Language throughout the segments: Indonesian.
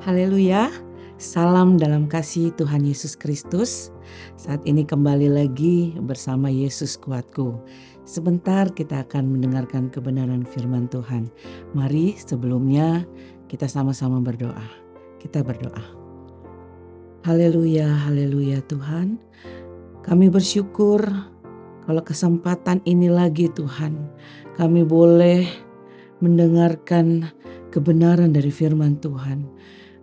Haleluya, salam dalam kasih Tuhan Yesus Kristus. Saat ini kembali lagi bersama Yesus Kuatku. Sebentar kita akan mendengarkan kebenaran firman Tuhan. Mari sebelumnya kita sama-sama berdoa. Kita berdoa. Haleluya, haleluya Tuhan. Kami bersyukur kalau kesempatan ini lagi Tuhan, kami boleh mendengarkan kebenaran dari firman Tuhan.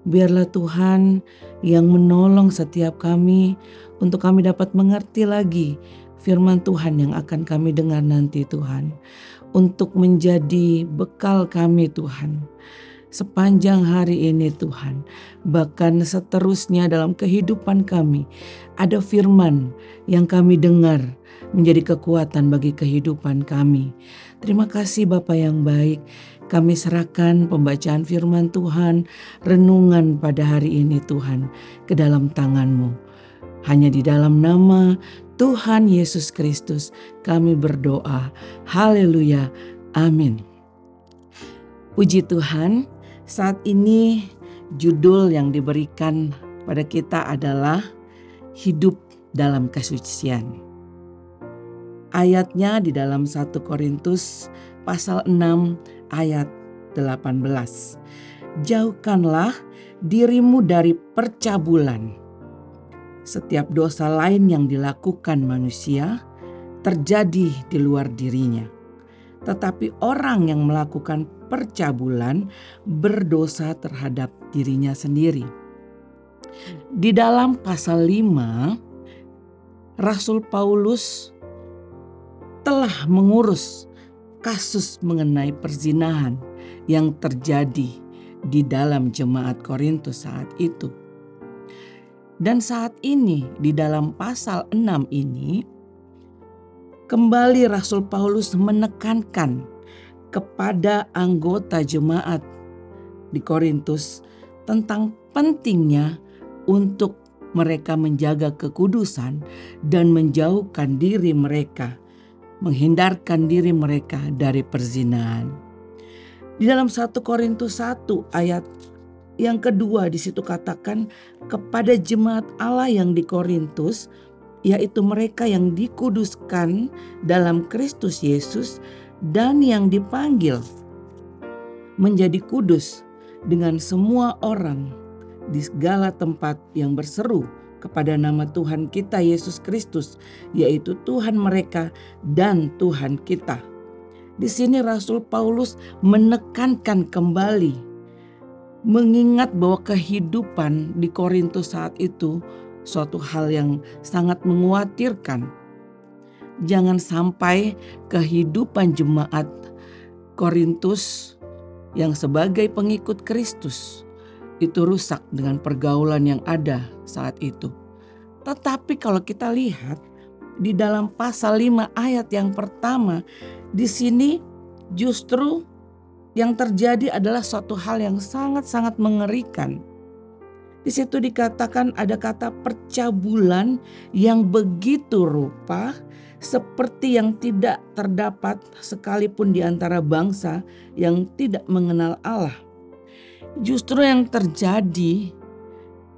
Biarlah Tuhan yang menolong setiap kami untuk kami dapat mengerti lagi firman Tuhan yang akan kami dengar nanti Tuhan. Untuk menjadi bekal kami Tuhan. Sepanjang hari ini Tuhan, bahkan seterusnya dalam kehidupan kami, ada firman yang kami dengar menjadi kekuatan bagi kehidupan kami. Terima kasih Bapa yang baik, kami serahkan pembacaan firman Tuhan, renungan pada hari ini Tuhan, ke dalam tangan-Mu. Hanya di dalam nama Tuhan Yesus Kristus kami berdoa. Haleluya, amin. Puji Tuhan. Saat ini judul yang diberikan pada kita adalah hidup dalam kesucian. Ayatnya di dalam 1 Korintus pasal 6 ayat 18. Jauhkanlah dirimu dari percabulan. Setiap dosa lain yang dilakukan manusia terjadi di luar dirinya. Tetapi orang yang melakukan percabulan berdosa terhadap dirinya sendiri. Di dalam pasal 5, Rasul Paulus telah mengurus kasus mengenai perzinahan yang terjadi di dalam jemaat Korintus saat itu. Dan saat ini di dalam pasal 6 ini, kembali Rasul Paulus menekankan kepada anggota jemaat di Korintus tentang pentingnya untuk mereka menjaga kekudusan dan menjauhkan diri mereka, menghindarkan diri mereka dari perzinahan. Di dalam 1 Korintus 1 ayat yang kedua di situ katakan kepada jemaat Allah yang di Korintus, yaitu mereka yang dikuduskan dalam Kristus Yesus dan yang dipanggil menjadi kudus dengan semua orang di segala tempat yang berseru kepada nama Tuhan kita Yesus Kristus, yaitu Tuhan mereka dan Tuhan kita. Di sini Rasul Paulus menekankan kembali, mengingat bahwa kehidupan di Korintus saat itu suatu hal yang sangat mengkhawatirkan. Jangan sampai kehidupan jemaat Korintus yang sebagai pengikut Kristus itu rusak dengan pergaulan yang ada saat itu. Tetapi kalau kita lihat di dalam pasal 5 ayat yang pertama, di sini justru yang terjadi adalah suatu hal yang sangat-sangat mengerikan. Di situ dikatakan ada kata percabulan yang begitu rupa seperti yang tidak terdapat sekalipun di antara bangsa yang tidak mengenal Allah. Justru yang terjadi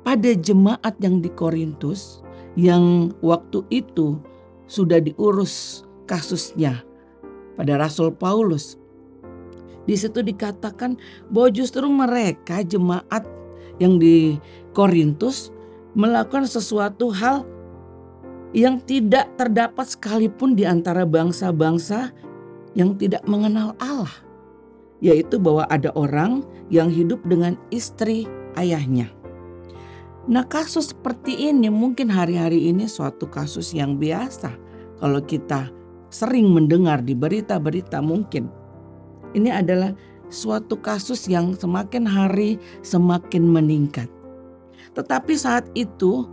pada jemaat yang di Korintus yang waktu itu sudah diurus kasusnya pada Rasul Paulus. Di situ dikatakan bahwa justru mereka jemaat yang di Korintus melakukan sesuatu hal yang tidak terdapat sekalipun di antara bangsa-bangsa yang tidak mengenal Allah. Yaitu bahwa ada orang yang hidup dengan istri ayahnya. Nah, kasus seperti ini mungkin hari-hari ini suatu kasus yang biasa. Kalau kita sering mendengar di berita-berita mungkin. Ini adalah suatu kasus yang semakin hari semakin meningkat. Tetapi saat itu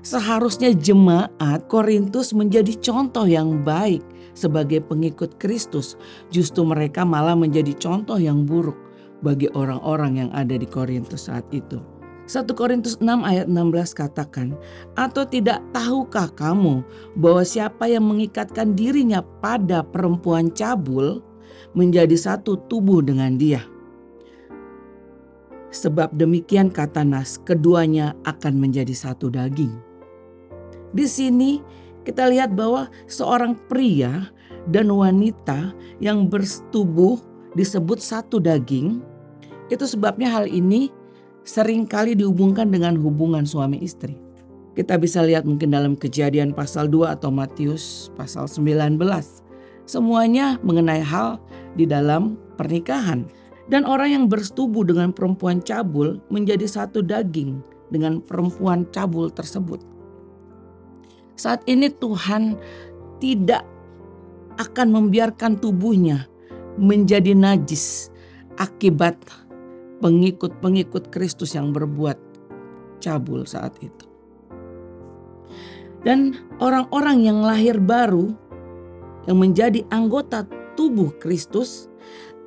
seharusnya jemaat Korintus menjadi contoh yang baik sebagai pengikut Kristus. Justru mereka malah menjadi contoh yang buruk bagi orang-orang yang ada di Korintus saat itu. 1 Korintus 6 ayat 16 katakan, atau tidak tahukah kamu bahwa siapa yang mengikatkan dirinya pada perempuan cabul menjadi satu tubuh dengan dia. Sebab demikian kata Nas, keduanya akan menjadi satu daging. Di sini kita lihat bahwa seorang pria dan wanita yang bersetubuh disebut satu daging. Itu sebabnya hal ini seringkali dihubungkan dengan hubungan suami istri. Kita bisa lihat mungkin dalam Kejadian pasal 2 atau Matius pasal 19. Semuanya mengenai hal di dalam pernikahan. Dan orang yang bersetubuh dengan perempuan cabul menjadi satu daging dengan perempuan cabul tersebut. Saat ini Tuhan tidak akan membiarkan tubuhnya menjadi najis akibat pengikut-pengikut Kristus yang berbuat cabul saat itu. Dan orang-orang yang lahir baru yang menjadi anggota tubuh Kristus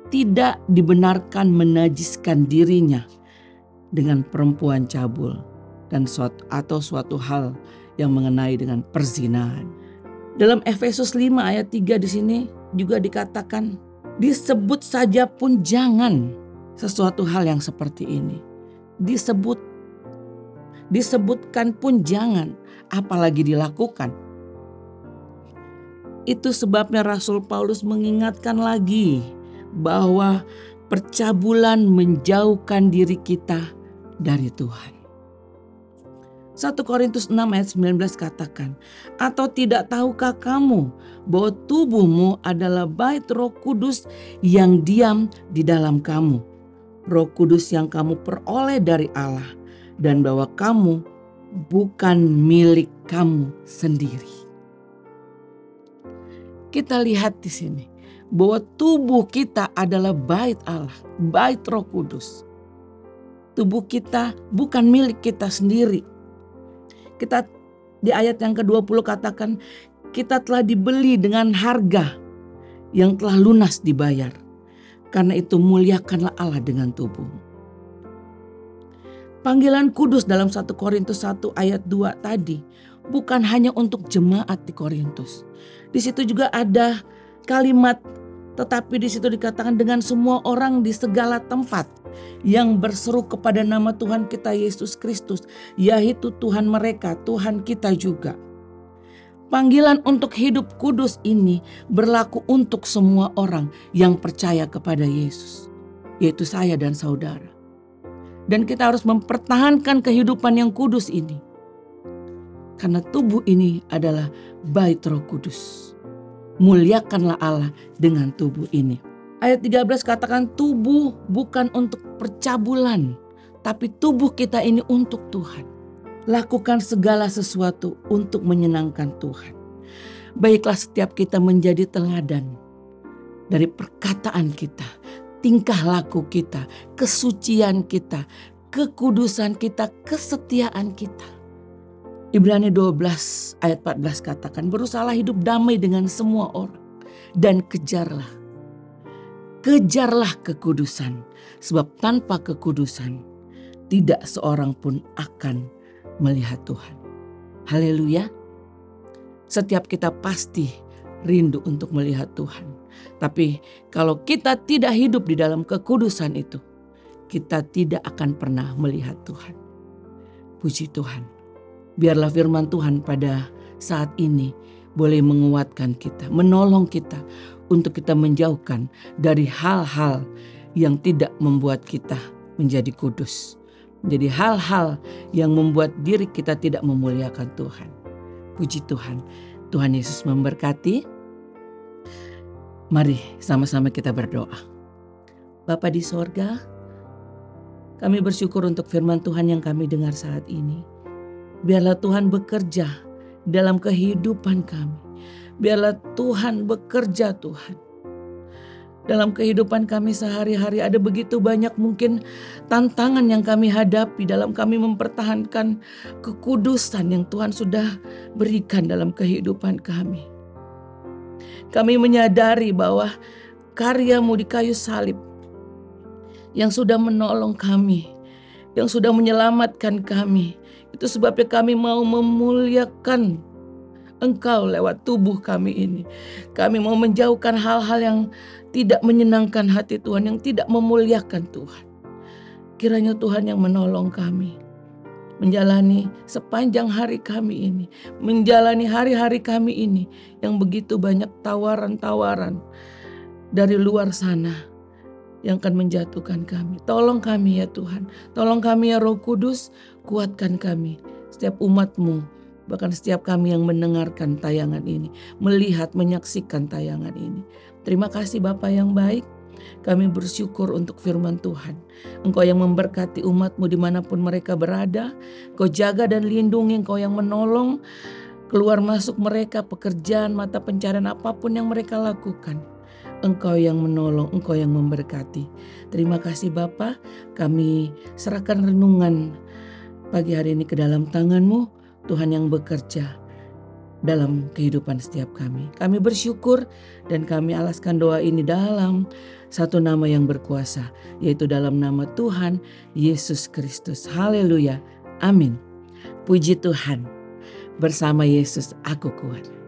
tidak dibenarkan menajiskan dirinya dengan perempuan cabul dan suatu hal yang mengenai dengan perzinahan. Dalam Efesus 5 ayat 3 di sini juga dikatakan, disebut saja pun jangan sesuatu hal yang seperti ini. Disebutkan pun jangan, apalagi dilakukan. Itu sebabnya Rasul Paulus mengingatkan lagi bahwa percabulan menjauhkan diri kita dari Tuhan. 1 Korintus 6 ayat 19 katakan, atau tidak tahukah kamu bahwa tubuhmu adalah bait Roh Kudus yang diam di dalam kamu, Roh Kudus yang kamu peroleh dari Allah, dan bahwa kamu bukan milik kamu sendiri. Kita lihat di sini bahwa tubuh kita adalah bait Allah, bait Roh Kudus. Tubuh kita bukan milik kita sendiri. Kita di ayat yang ke-20 katakan, kita telah dibeli dengan harga yang telah lunas dibayar. Karena itu muliakanlah Allah dengan tubuh. Panggilan kudus dalam 1 Korintus 1 ayat 2 tadi bukan hanya untuk jemaat di Korintus. Di situ juga ada kalimat, tetapi di situ dikatakan dengan semua orang di segala tempat yang berseru kepada nama Tuhan kita Yesus Kristus, yaitu Tuhan mereka, Tuhan kita juga. Panggilan untuk hidup kudus ini berlaku untuk semua orang yang percaya kepada Yesus, yaitu saya dan saudara. Dan kita harus mempertahankan kehidupan yang kudus ini. Karena tubuh ini adalah bait Roh Kudus. Muliakanlah Allah dengan tubuh ini. Ayat 13 katakan tubuh bukan untuk percabulan, tapi tubuh kita ini untuk Tuhan. Lakukan segala sesuatu untuk menyenangkan Tuhan. Baiklah setiap kita menjadi teladan dari perkataan kita, tingkah laku kita, kesucian kita, kekudusan kita, kesetiaan kita. Ibrani 12 ayat 14 katakan, berusahalah hidup damai dengan semua orang dan kejarlah kekudusan, sebab tanpa kekudusan tidak seorang pun akan melihat Tuhan. Haleluya. Setiap kita pasti rindu untuk melihat Tuhan. Tapi kalau kita tidak hidup di dalam kekudusan itu, kita tidak akan pernah melihat Tuhan. Puji Tuhan. Biarlah firman Tuhan pada saat ini boleh menguatkan kita, menolong kita untuk kita menjauhkan dari hal-hal yang tidak membuat kita menjadi kudus. Menjadi hal-hal yang membuat diri kita tidak memuliakan Tuhan. Puji Tuhan. Tuhan Yesus memberkati. Mari sama-sama kita berdoa. Bapa di sorga, kami bersyukur untuk firman Tuhan yang kami dengar saat ini. Biarlah Tuhan bekerja dalam kehidupan kami. Biarlah Tuhan bekerja Tuhan. Dalam kehidupan kami sehari-hari ada begitu banyak mungkin tantangan yang kami hadapi dalam kami mempertahankan kekudusan yang Tuhan sudah berikan dalam kehidupan kami. Kami menyadari bahwa karya-Mu di kayu salib yang sudah menolong kami, yang sudah menyelamatkan kami, itu sebabnya kami mau memuliakan Engkau lewat tubuh kami ini. Kami mau menjauhkan hal-hal yang tidak menyenangkan hati Tuhan, yang tidak memuliakan Tuhan. Kiranya Tuhan yang menolong kami menjalani sepanjang hari kami ini, menjalani hari-hari kami ini yang begitu banyak tawaran-tawaran dari luar sana yang akan menjatuhkan kami. Tolong kami ya Tuhan, tolong kami ya Roh Kudus, kuatkan kami, setiap umat-Mu, bahkan setiap kami yang mendengarkan tayangan ini, melihat, menyaksikan tayangan ini. Terima kasih Bapa yang baik. Kami bersyukur untuk firman Tuhan. Engkau yang memberkati umat-Mu dimanapun mereka berada. Engkau jaga dan lindungi, Engkau yang menolong keluar masuk mereka, pekerjaan, mata pencarian apapun yang mereka lakukan. Engkau yang menolong, Engkau yang memberkati. Terima kasih Bapa. Kami serahkan renungan pagi hari ini ke dalam tangan-Mu, Tuhan yang bekerja dalam kehidupan setiap kami. Kami bersyukur dan kami alaskan doa ini dalam satu nama yang berkuasa, yaitu dalam nama Tuhan Yesus Kristus. Haleluya. Amin. Puji Tuhan. Bersama Yesus aku kuat.